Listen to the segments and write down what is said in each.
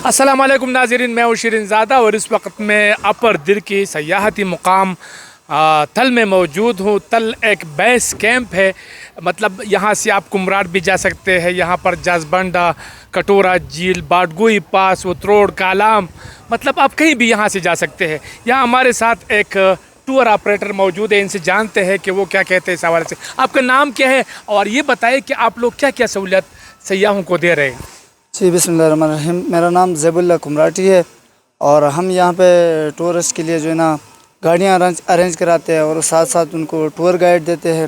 अस्सलाम वालेकुम नाज़रीन, मैं हूँ शिरीन ज़ादा और इस वक्त मैं अपर दिर की सयाहती मुकाम तल में मौजूद हूँ। तल एक बेस कैंप है, मतलब यहाँ से आप कुमराट भी जा सकते हैं। यहाँ पर जाजबंडा, कटोरा झील, बाडगुई पास, उतरोड़, कालाम, मतलब आप कहीं भी यहाँ से जा सकते हैं। यहाँ हमारे साथ एक टूर ऑपरेटर मौजूद है, इनसे जानते हैं कि वो क्या कहते हैं इस हवाले से। आपका नाम क्या है और ये बताएं कि आप लोग क्या क्या सहूलियत सयाहों को दे रहे हैं। जी बिस्मिल्लाहिर्रहमानिर्रहीम, मेरा नाम ज़ैबुल्लाह कुमराटी है और हम यहाँ पे टूरिस्ट के लिए जो है ना गाड़ियाँ अरेंज कराते हैं और साथ साथ उनको टूर गाइड देते हैं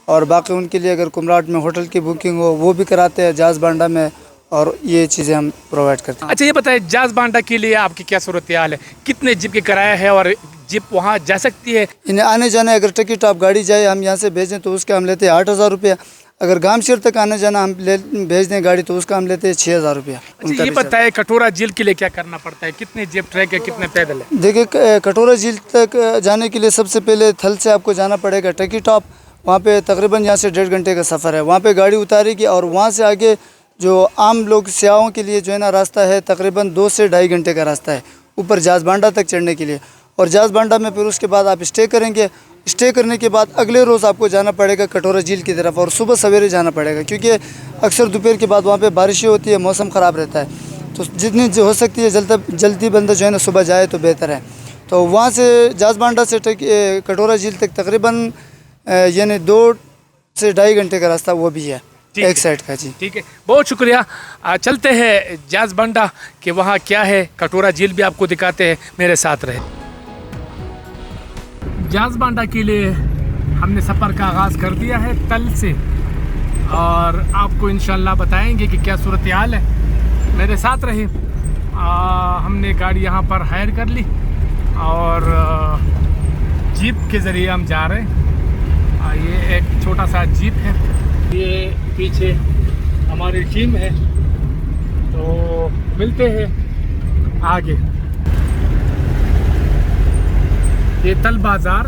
और बाकी उनके लिए अगर कुमराट में होटल की बुकिंग हो वो भी कराते हैं जाजबांडा में, और ये चीज़ें हम प्रोवाइड करते हैं। अच्छा, ये बताएं जाजबांडा के लिए आपकी क्या सूरत हाल है, कितने जीप के किराया है और जीप वहाँ जा सकती है? इन्हें आने जाने अगर टिकट आप गाड़ी जाए हम यहाँ से भेजें तो उसका हम लेते हैं 8,000 रुपया। अगर गामशेर तक आने जाना हम भेज दें गाड़ी तो उसका हम लेते हैं 6,000 रुपया। अच्छा, ये बताएं कटोरा झील के लिए क्या करना पड़ता है, कितने जीप ट्रैक है, कितने पैदल है? देखिए, कटोरा झील तक जाने के लिए सबसे पहले थल से आपको जाना पड़ेगा टकी टॉप। वहाँ पे तकरीबन यहाँ से 1.5 घंटे का सफ़र है। वहाँ पे गाड़ी उतारेगी और वहाँ से आगे जो आम लोग सयाहों के लिए जो है ना रास्ता है तकरीबन 2 से 2.5 घंटे का रास्ता है ऊपर जाजबांडा तक चढ़ने के लिए। और जाजबांडा में फिर उसके बाद आप स्टे करेंगे। स्टे करने के बाद अगले रोज़ आपको जाना पड़ेगा कटोरा झील की तरफ और सुबह सवेरे जाना पड़ेगा, क्योंकि अक्सर दोपहर के बाद वहाँ पे बारिशें होती है, मौसम ख़राब रहता है। तो जितनी जो हो सकती है जल्दी बंदा जो है ना सुबह जाए तो बेहतर है। तो वहाँ से जाजबांडा से कटोरा झील तक तकरीबन यानी 2 से 2.5 घंटे का रास्ता वो भी है एक साइड का। जी ठीक है, बहुत शुक्रिया। चलते हैं जाजबांडा कि वहाँ क्या है, कटोरा झील भी आपको दिखाते हैं, मेरे साथ रहे। जाजबांडा के लिए हमने सफ़र का आगाज़ कर दिया है तल से और आपको इंशाल्लाह बताएंगे कि क्या सूरत हाल है, मेरे साथ रहे। हमने गाड़ी यहाँ पर हायर कर ली और जीप के ज़रिए हम जा रहे हैं। ये एक छोटा सा जीप है, ये पीछे हमारी टीम है, तो मिलते हैं आगे। ये तल बाज़ार,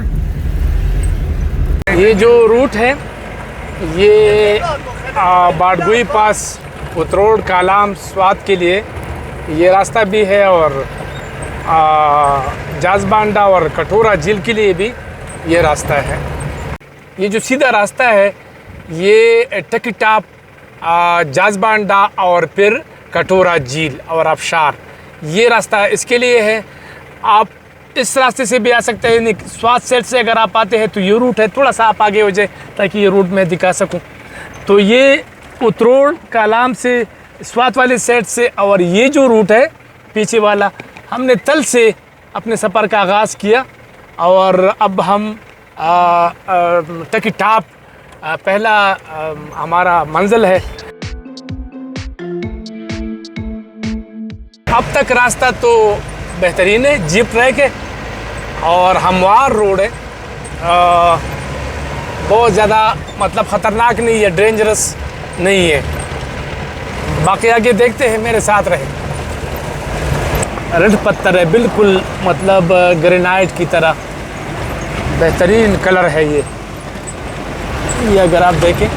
ये जो रूट है ये बाडगुई पास, उतरोड़, कालाम, स्वात के लिए ये रास्ता भी है और जाजबांडा और कटोरा झील के लिए भी ये रास्ता है। ये जो सीधा रास्ता है ये टकी टॉप, जाजबांडा और फिर कटोरा झील और आबशार, ये रास्ता इसके लिए है। आप इस रास्ते से भी आ सकते हैं, स्वात साइड से अगर आप आते हैं तो ये रूट है, थोड़ा सा आप आगे हो जाए ताकि ये रूट मैं दिखा सकूं। तो ये उतरोड़ कालाम से स्वात वाली साइड से, और ये जो रूट है पीछे वाला, हमने तल से अपने सफ़र का आगाज़ किया और अब हम टकी टॉप पहला हमारा मंजिल है। अब तक रास्ता तो बेहतरीन है, जीप ट्रैक है और हमवार रोड है, बहुत ज़्यादा मतलब ख़तरनाक नहीं है, डेंजरस नहीं है। बाकी आगे देखते हैं, मेरे साथ रहे। रेड पत्थर है बिल्कुल, मतलब ग्रेनाइट की तरह बेहतरीन कलर है ये अगर आप देखें।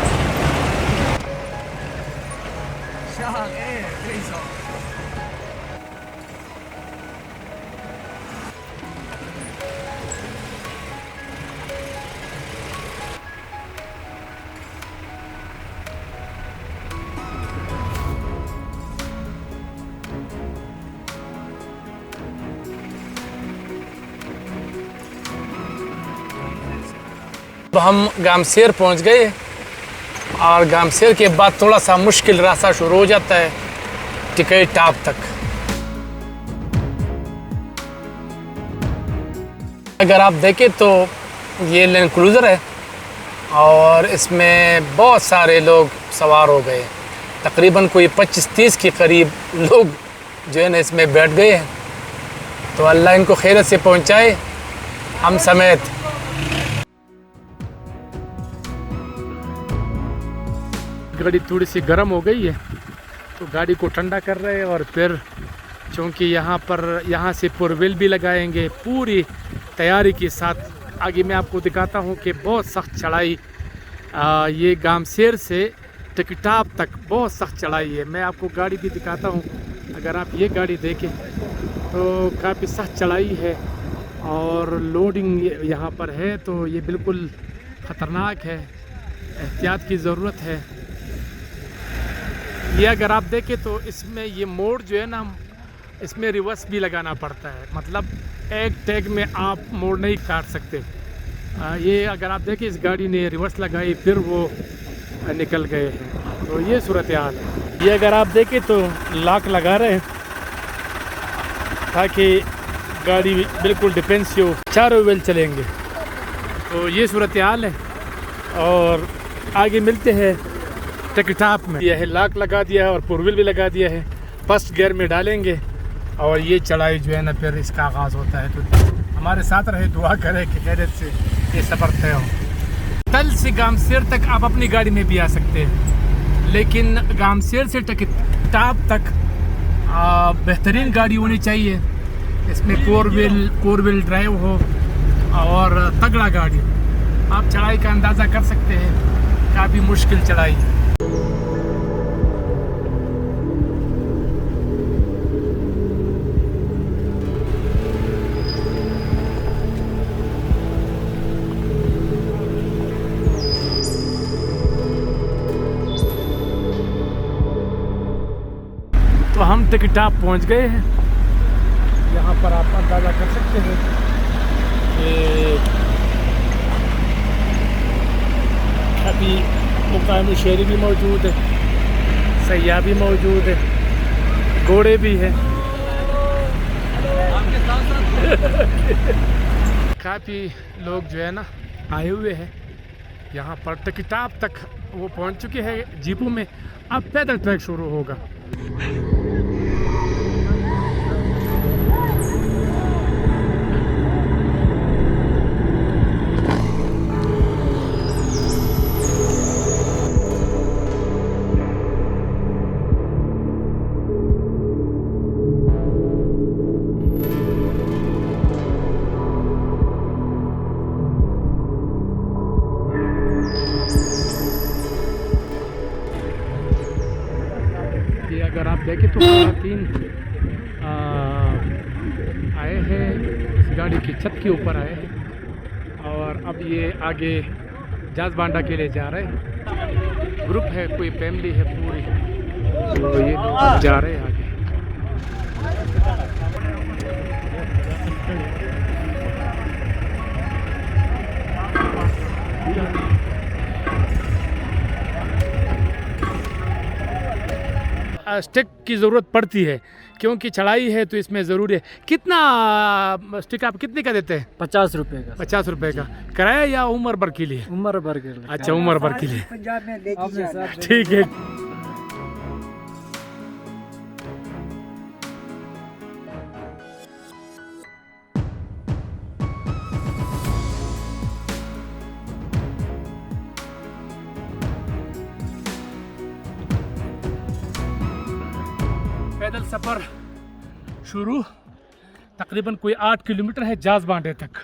तो हम गामसेर पहुंच गए और गामसेर के बाद थोड़ा सा मुश्किल रास्ता शुरू हो जाता है टकी टॉप तक। अगर आप देखें तो ये लैंड क्रूज़र है और इसमें बहुत सारे लोग सवार हो गए, तकरीबन कोई 25-30 के करीब लोग जो है ना इसमें बैठ गए हैं। तो अल्लाह इनको खैरियत से पहुंचाए, हम समेत। गाड़ी थोड़ी सी गर्म हो गई है तो गाड़ी को ठंडा कर रहे हैं और फिर चूँकि यहाँ से फोरव्हील भी लगाएंगे पूरी तैयारी के साथ। आगे मैं आपको दिखाता हूँ कि बहुत सख्त चढ़ाई ये गामसेर से टकी टॉप तक बहुत सख्त चढ़ाई है। मैं आपको गाड़ी भी दिखाता हूँ अगर आप ये गाड़ी देखें तो काफ़ी सख्त चढ़ाई है और लोडिंग यहाँ पर है, तो ये बिल्कुल ख़तरनाक है, एहतियात की ज़रूरत है। ये अगर आप देखें तो इसमें ये मोड़ जो है ना, इसमें रिवर्स भी लगाना पड़ता है, मतलब एक टैग में आप मोड़ नहीं काट सकते। ये अगर आप देखें इस गाड़ी ने रिवर्स लगाई फिर वो निकल गए हैं, तो ये सूरत हाल है। ये अगर आप देखें तो लॉक लगा रहे हैं ताकि गाड़ी बिल्कुल डिफेंसिव हो, चारों व्हील चलेंगे, तो ये सूरत हाल है। और आगे मिलते हैं टेकटाप में। यह है लॉक लगा दिया है और फोर व्हील भी लगा दिया है, फर्स्ट गियर में डालेंगे और ये चढ़ाई जो है ना फिर इसका आगाज़ होता है। तो हमारे साथ रहे, दुआ करें कि खैरियत से ये सफ़र तय हो। तल से गामसेर तक आप अपनी गाड़ी में भी आ सकते हैं, लेकिन गामसेर से टेकटाप तक बेहतरीन गाड़ी होनी चाहिए, इसमें फोर व्हील ड्राइव हो और तगड़ा गाड़ी हो। आप चढ़ाई का अंदाज़ा कर सकते हैं, काफ़ी मुश्किल चढ़ाई है। तो हम टेकटाप पहुंच गए हैं। यहाँ पर आप अंदाज़ा कर सकते हैं कि अभी मुकामी शहरी भी मौजूद है, सयाह भी मौजूद है, घोड़े भी हैं। काफ़ी लोग जो है ना आए हुए हैं यहाँ पर। टेकटाप तक वो पहुँच चुके हैं जीपों में, अब पैदल ट्रैक शुरू होगा। अगर आप देखें तो खवातीन आए हैं, इस गाड़ी की छत के ऊपर आए हैं और अब ये आगे जाजबांडा के लिए जा रहे हैं। ग्रुप है, कोई फैमिली है पूरी, तो ये लोग जा रहे हैं आगे। स्टिक की ज़रूरत पड़ती है क्योंकि चढ़ाई है, तो इसमें ज़रूरी है। कितना स्टिक आप कितने का देते हैं? 50 रुपए का। 50 रुपए का किराया या उम्र भर के लिए? उम्र भर के। अच्छा, उम्र भर के लिए, ठीक है। पैदल सफ़र शुरू, तकरीबन कोई 8 किलोमीटर है जाजबांडे तक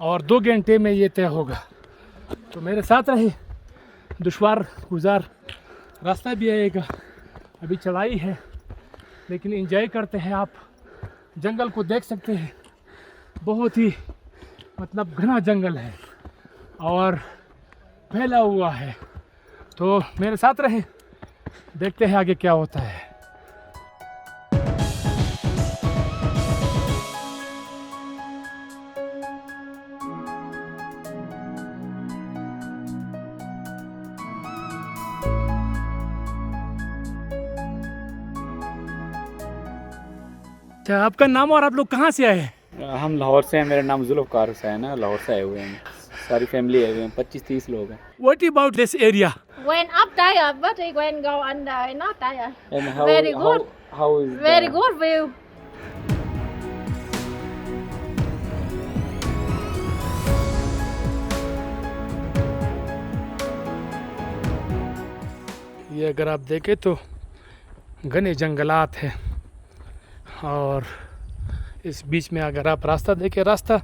और 2 घंटे में ये तय होगा। तो मेरे साथ रहे, दुश्वार गुजार रास्ता भी आएगा, अभी चढ़ाई है लेकिन एंजॉय करते हैं। आप जंगल को देख सकते हैं, बहुत ही मतलब घना जंगल है और फैला हुआ है। तो मेरे साथ रहे, देखते हैं आगे क्या होता है। अच्छा, आपका नाम और आप लोग कहाँ से आए हैं? हम लाहौर से हैं, मेरा नाम जुल्फ़कार हुसैन है, लाहौर से आए हुए हैं, सारी फैमिली आए हुए हैं, 25-30 लोग हैं। What about this area? Went up there, but it went go under, not there. And how, Very good. How is Very good view. ये अगर आप देखें तो घने जंगलात हैं और इस बीच में अगर आप रास्ता देखें, रास्ता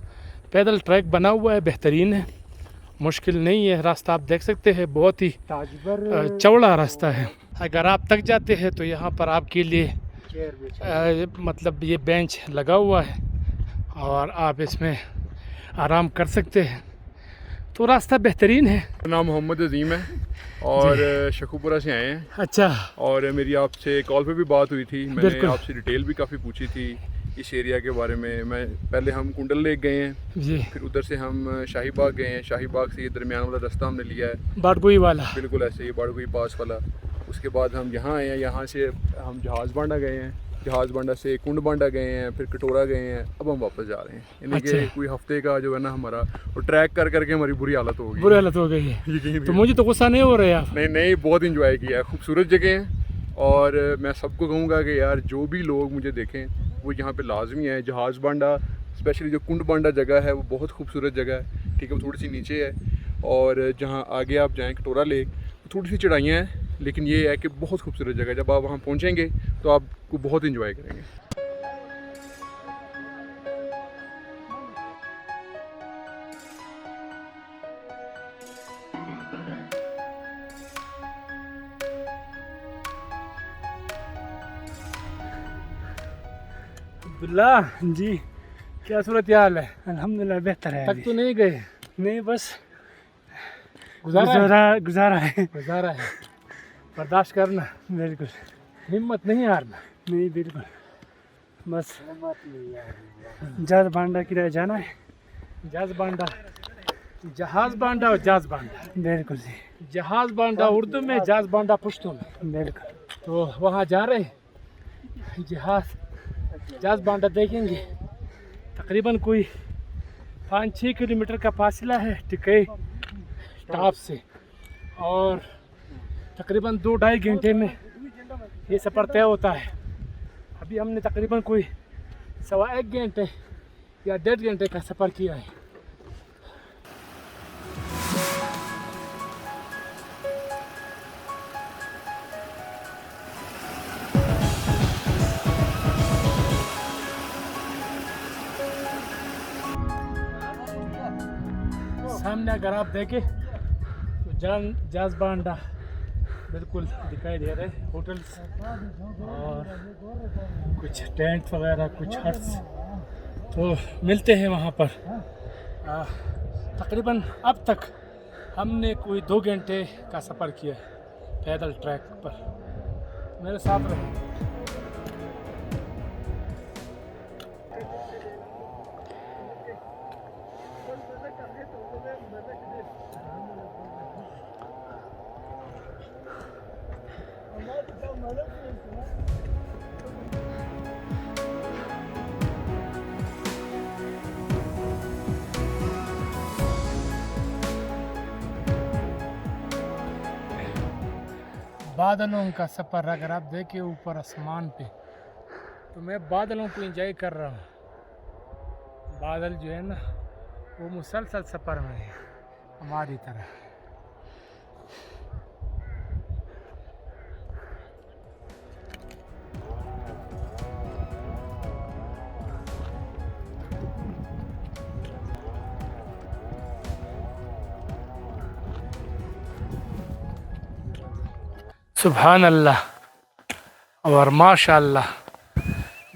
पैदल ट्रैक बना हुआ है, बेहतरीन है, मुश्किल नहीं है रास्ता। आप देख सकते हैं बहुत ही चौड़ा रास्ता है। अगर आप थक जाते हैं तो यहाँ पर आपके लिए मतलब ये बेंच लगा हुआ है और आप इसमें आराम कर सकते हैं, तो रास्ता बेहतरीन है। मेरा नाम मोहम्मद अजीम है और शकुपुरा से आए हैं। अच्छा, और मेरी आपसे कॉल पे भी बात हुई थी, मैंने बिल्कुल। आपसे डिटेल भी काफ़ी पूछी थी इस एरिया के बारे में। मैं पहले हम कुंडल लेक गए हैं, जी, फिर उधर से हम शाही बाग गए हैं। शाही बाग से ये दरमियान वाला रास्ता हमने लिया है, बारगुई वाला। बिल्कुल ऐसे ही बाड़गुई पास वाला। उसके बाद हम यहाँ आए हैं, यहाँ से हम जहाज़ बांडा गए हैं, जहाज़ बांडा से कुंड बांडा गए हैं, फिर कटोरा गए हैं, अब हम वापस जा रहे हैं। यानी कि अच्छा। कोई हफ्ते का जो है ना हमारा, वो ट्रैक कर करके हमारी बुरी हालत हो गई। बुरी हालत हो गई है, यकीन तो मुझे तो गुस्सा नहीं हो रहा है आप। नहीं नहीं, बहुत इंजॉय किया है, खूबसूरत जगह है। और मैं सबको कहूँगा कि यार जो भी लोग मुझे देखें वो यहाँ पे लाजमी है। जहाज़ बांडा, स्पेशली जो कुंड बांडा जगह है, वो बहुत खूबसूरत जगह है। ठीक है, वो थोड़ी सी नीचे है, और जहाँ आगे आप जाएँ कटोरा लेक, तो थोड़ी सी चढ़ाइयाँ हैं, लेकिन ये है कि बहुत खूबसूरत जगह है। जब आप वहाँ पहुँचेंगे तो आपको बहुत इंजॉय करेंगे। अब्दुल्ला जी, क्या सूरत हाल है? अल्हम्दुलिल्लाह बेहतर है। तक तो नहीं गए? नहीं, बस गुजारा गुजारा है। गुजारा है, बर्दाश्त करना, बिल्कुल हिम्मत नहीं हारना। नहीं, बिल्कुल बस जहाज बांडा की तरह जाना है। जहाज़ बांडा, जहाज़ बांडा और जहाज़ बांडा। बिल्कुल जी, जहाज़ बांडा उर्दू में, जहाज़ बांडा पश्तो में। बिल्कुल। तो वहाँ जा रहे हैं, जहाज़ बांडा देखेंगे। तकरीबन कोई 5-6 किलोमीटर का फासला है टिकई टॉप से, और तकरीबन 2-2.5 घंटे में ये सफ़र तय होता है। अभी हमने तकरीबन कोई 1.25 घंटे या 1.5 घंटे का सफ़र किया है। सामने अगर आप देखें तो जहाज़ बांडा बिल्कुल दिखाई दे रहे हैं, होटल्स और कुछ टेंट वगैरह, कुछ हट्स तो मिलते हैं वहाँ पर। तकरीबन अब तक हमने कोई 2 घंटे का सफ़र किया है पैदल ट्रैक पर। मेरे साथ रहे। बादलों का सफ़र अगर आप देखें ऊपर आसमान पे, तो मैं बादलों को एंजॉय कर रहा हूँ। बादल जो है ना, वो मुसलसल सफ़र में है हमारी तरह। सुभान अल्लाह और माशाअल्लाह,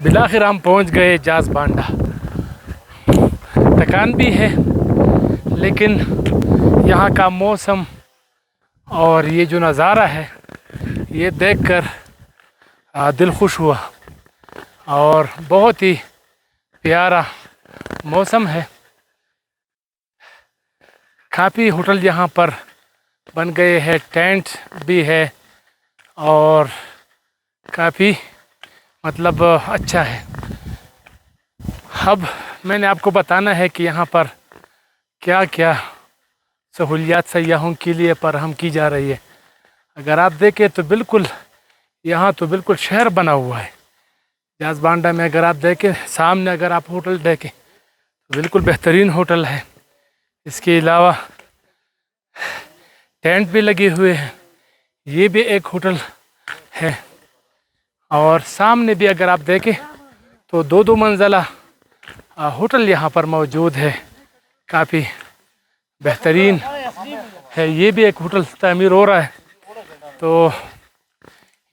बिलाखिर हम पहुंच गए जहाज़ बांडा। थकान भी है, लेकिन यहाँ का मौसम और ये जो नज़ारा है, ये देखकर दिल खुश हुआ। और बहुत ही प्यारा मौसम है। काफ़ी होटल यहाँ पर बन गए हैं, टेंट भी है, और काफ़ी मतलब अच्छा है। अब मैंने आपको बताना है कि यहाँ पर क्या क्या सहूलियात सयाहों के लिए फराहम की जा रही है। अगर आप देखें तो बिल्कुल यहाँ तो बिल्कुल शहर बना हुआ है जहाज़ बांडा में। अगर आप देखें सामने, अगर आप होटल देखें तो बिल्कुल बेहतरीन होटल है। इसके अलावा टेंट भी लगे हुए हैं, ये भी एक होटल है। और सामने भी अगर आप देखें तो 2-2 मंजिला होटल यहाँ पर मौजूद है, काफ़ी बेहतरीन है। ये भी एक होटल तामीर हो रहा है। तो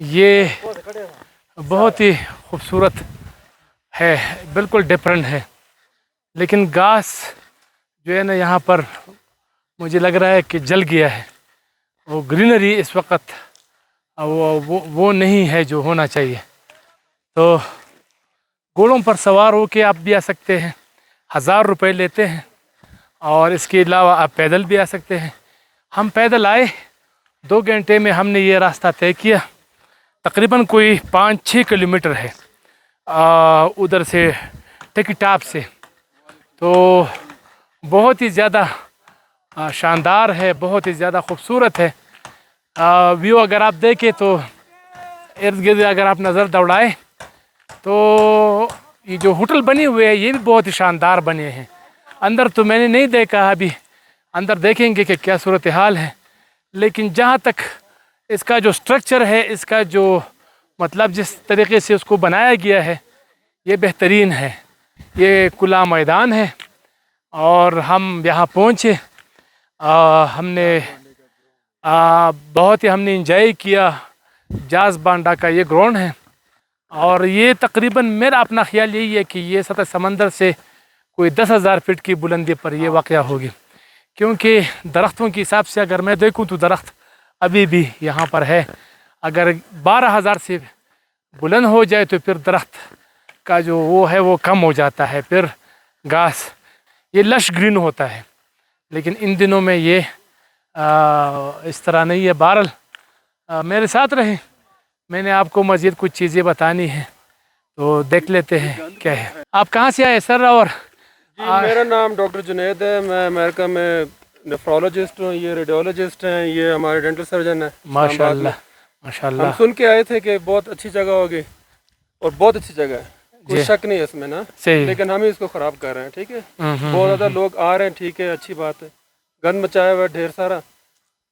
ये बहुत ही खूबसूरत है, बिल्कुल डिफरेंट है। लेकिन घास जो है ना यहाँ पर मुझे लग रहा है कि जल गया है। वो ग्रीनरी इस वक्त वो नहीं है जो होना चाहिए। तो घोड़ों पर सवार होके आप भी आ सकते हैं, 1000 रुपये लेते हैं, और इसके अलावा आप पैदल भी आ सकते हैं। हम पैदल आए, 2 घंटे में हमने ये रास्ता तय किया। तकरीबन कोई 5-6 किलोमीटर है उधर से टेकीटाप से। तो बहुत ही ज़्यादा शानदार है, बहुत ही ज़्यादा खूबसूरत है। व्यू अगर आप देखें तो इर्द गिर्द अगर आप नज़र दौड़ाएं तो ये जो होटल बने हुए हैं ये भी बहुत ही शानदार बने हैं। अंदर तो मैंने नहीं देखा, अभी अंदर देखेंगे कि क्या सूरत हाल है। लेकिन जहाँ तक इसका जो स्ट्रक्चर है, इसका जो मतलब जिस तरीके से उसको बनाया गया है, ये बेहतरीन है। ये खुला मैदान है और हम यहाँ पहुँचे। हमने बहुत ही हमने इंजॉय किया। जाज बांडा का ये ग्राउंड है और ये तकरीबन मेरा अपना ख्याल यही है कि ये सतह समंदर से कोई 10,000 फीट की बुलंदी पर ये वाक़या होगी। क्योंकि दरख्तों के हिसाब से अगर मैं देखूं तो दरख्त अभी भी यहाँ पर है। अगर 12,000 से बुलंद हो जाए तो फिर दरख्त का जो वो है वो कम हो जाता है, फिर घास ये लश ग्रीन होता है। लेकिन इन दिनों में ये इस तरह नहीं है। बहरहाल मेरे साथ रहें, मैंने आपको मज़ीद कुछ चीज़ें बतानी हैं तो देख लेते हैं क्या है। आप कहाँ से आए सर? और जी मेरा नाम डॉक्टर जुनैद है, मैं अमेरिका में नेफ्रोलॉजिस्ट हूँ, ये रेडियोलॉजिस्ट हैं, ये हमारे डेंटल सर्जन है। माशाल्लाह माशाल्लाह। हम सुन के आए थे कि बहुत अच्छी जगह होगी और बहुत अच्छी जगह है, कोई शक नहीं है इसमें ना। सही। लेकिन हम ही इसको ख़राब कर रहे हैं। ठीक है, बहुत ज़्यादा लोग आ रहे हैं, ठीक है, अच्छी बात है। गंद मचाया हुआ है ढेर सारा,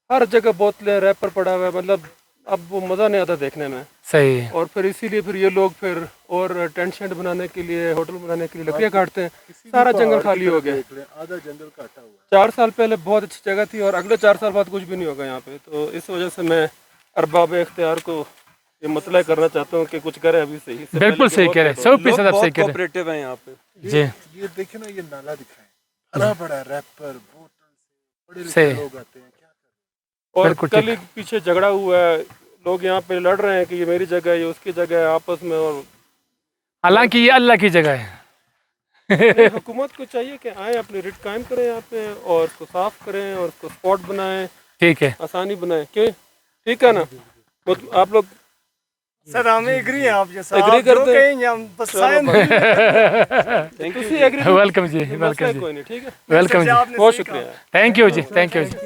हर जगह बोतलें रैपर पड़ा हुआ है, मतलब अब वो मज़ा नहीं आता देखने में। सही। और फिर इसीलिए फिर ये लोग फिर और टेंट शेंट बनाने के लिए, होटल बनाने के लिए लकड़ियाँ काटते हैं। सारा जंगल खाली हो गया, आधा जंगल काटा हुआ। 4 साल पहले बहुत अच्छी जगह थी और अगले 4 साल बाद कुछ भी नहीं होगा यहाँ पे। तो इस वजह से मैं अरबाब इख्तियार को ये मतला करना चाहता हूँ कि कुछ करें अभी से ही। बिल्कुल सही कह रहे हैं, 100% आप सही कह रहे हैं। कोऑपरेटिव है यहाँ पे जी। ये देखिए ना, ये नाला दिख रहा है, हरा बड़ा रैपर बोतल से सही। बड़े लोग आते हैं, क्या और बिल्कुल कल ही पीछे झगड़ा हुआ है, लोग यहाँ पे लड़ रहे हैं कि ये मेरी जगह है, ये उसकी जगह है आपस में। और हालांकि ये अल्लाह की जगह है। हुकूमत को चाहिए कि आए, अपनी रिट कायम करें यहाँ पे और उसको साफ करें और उसको स्पॉट बनाएं, ठीक है, आसानी बनाएं। क्यों? ठीक है ना? आप लोग सर हमें एग्री हैं आप जैसा एग्री आप जो करते हैं? कहेंगे हम बस साइन थैंक यू। वेलकम जी, वेलकम जी, कोई नहीं, ठीक है, वेलकम जी, बहुत शुक्रिया। थैंक यू जी, थैंक यू जी।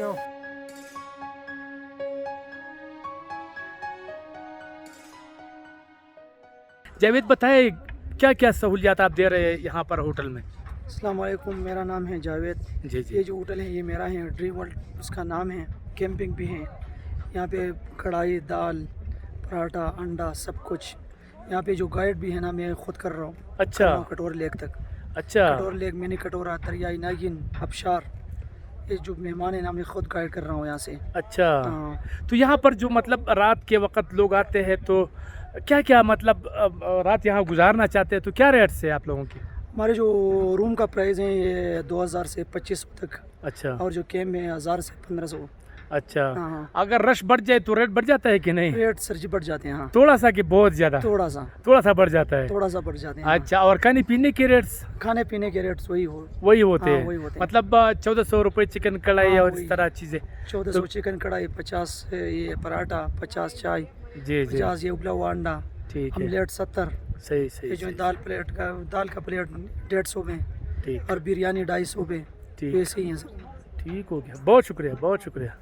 जावेद बताए क्या क्या सहूलियात आप दे रहे हैं यहाँ पर होटल में? अस्सलाम वालेकुम, मेरा नाम है जावेद। जी जी। ये जो होटल है ये मेरा है, ड्रीम वर्ल्ड उसका नाम है। कैंपिंग भी है यहाँ पे, कढ़ाई, दाल, पराठा, अंडा, सब कुछ। यहाँ पे जो गाइड भी है ना, मैं खुद कर रहा हूँ। अच्छा। कटोर लेक तक। अच्छा। कटोर लेक, मिनी कटोरा, दरियाई नागिन, आबशार, ये जो मेहमान है ना मैं खुद गाइड कर रहा हूँ यहाँ से। अच्छा। हाँ। तो यहाँ पर जो मतलब रात के वक्त लोग आते हैं तो क्या क्या मतलब रात यहाँ गुजारना चाहते हैं तो क्या रेट्स है आप लोगों की? हमारे जो रूम का प्राइस है ये 2000 से 2500 तक। अच्छा। और जो कैम्प है 1000 से 1500। अच्छा। हाँ। अगर रश बढ़ जाए तो रेट बढ़ जाता है कि नहीं? रेट सर जी बढ़ जाते हैं। हाँ, थोड़ा सा कि बहुत ज्यादा? थोड़ा सा बढ़ जाता है। थोड़ा सा बढ़ जाते हैं। अच्छा। और खाने पीने के रेट्स? खाने पीने के रेट्स वही होते हाँ, हैं, वही होते हैं। मतलब 1400 रुपये चिकन कढ़ाई हाँ, और वही। इस तरह चीजें। 1400 चिकन कढ़ाई, 50 ये पराठा, 50 चाय, जी जी, 50 ये उबला हुआ अंडा, ठीक है, ऑमलेट 70। सही सही ये जो सही, दाल का प्लेट 150 में, ठीक और बिरयानी 250 में। ठीक ऐसे ही है सर। ठीक हो गया, बहुत शुक्रिया, बहुत शुक्रिया।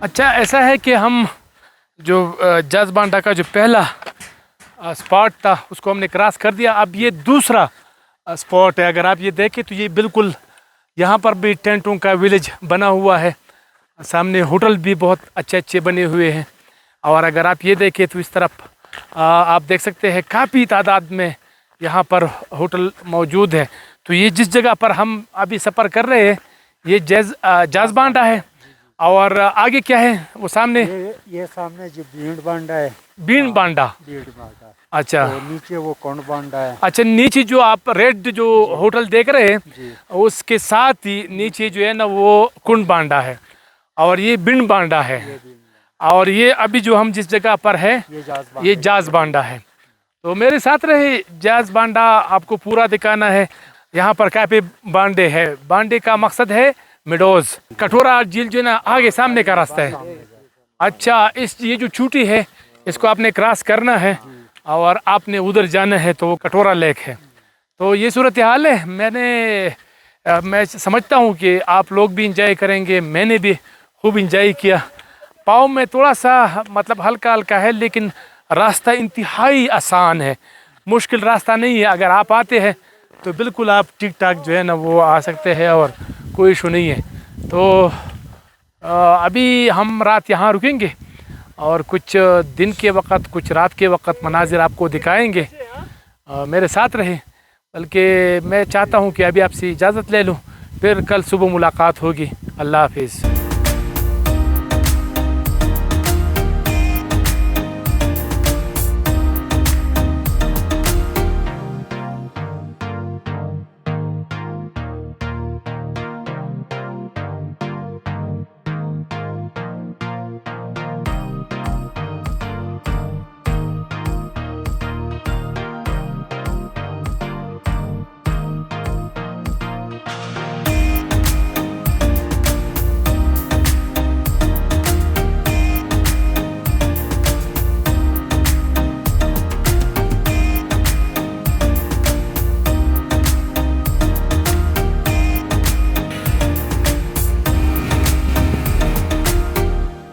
अच्छा, ऐसा है कि हम जो जाजबांडा का जो पहला स्पॉट था उसको हमने क्रॉस कर दिया। अब ये दूसरा स्पॉट है। अगर आप ये देखें तो ये बिल्कुल यहाँ पर भी टेंटों का विलेज बना हुआ है। सामने होटल भी बहुत अच्छे अच्छे बने हुए हैं। और अगर आप ये देखें तो इस तरफ आप देख सकते हैं काफ़ी तादाद में यहाँ पर होटल मौजूद है। तो ये जिस जगह पर हम अभी सफ़र कर रहे हैं ये जाजबांडा है। और आगे क्या है वो सामने? ये सामने जो बीड़ बांडा है। बीड़ बांडा। अच्छा, तो नीचे वो कुंड बांडा है। अच्छा, नीचे जो आप रेड जो होटल देख रहे हैं उसके साथ ही नीचे जो है ना वो कुंड बांडा है और ये बिन बांडा है। और ये अभी जो हम जिस जगह पर है ये जाजबांडा है। तो मेरे साथ रहे, जाजबांडा आपको पूरा दिखाना है। यहाँ पर काफ़ी बांडे है। बांडे का मकसद है मिडोज। कटोरा झील जो है ना आगे सामने का रास्ता है। अच्छा, ये जो चोटी है इसको आपने क्रॉस करना है और आपने उधर जाना है तो वो कटोरा लेक है। तो ये सूरत हाल है। मैं समझता हूँ कि आप लोग भी इंजॉय करेंगे। मैंने भी खूब इंजॉय किया। पाँव में थोड़ा सा मतलब हल्का हल्का है लेकिन रास्ता इंतहाई आसान है, मुश्किल रास्ता नहीं है। अगर आप आते हैं तो बिल्कुल आप ठीक ठाक जो है ना वो आ सकते हैं और कोई इशू नहीं है। तो अभी हम रात यहाँ रुकेंगे और कुछ दिन के वक़्त कुछ रात के वक़्त मनाजिर आपको दिखाएंगे। मेरे साथ रहे। बल्कि मैं चाहता हूँ कि अभी आपसे इजाज़त ले लूँ, फिर कल सुबह मुलाकात होगी। अल्लाह हाफिज़।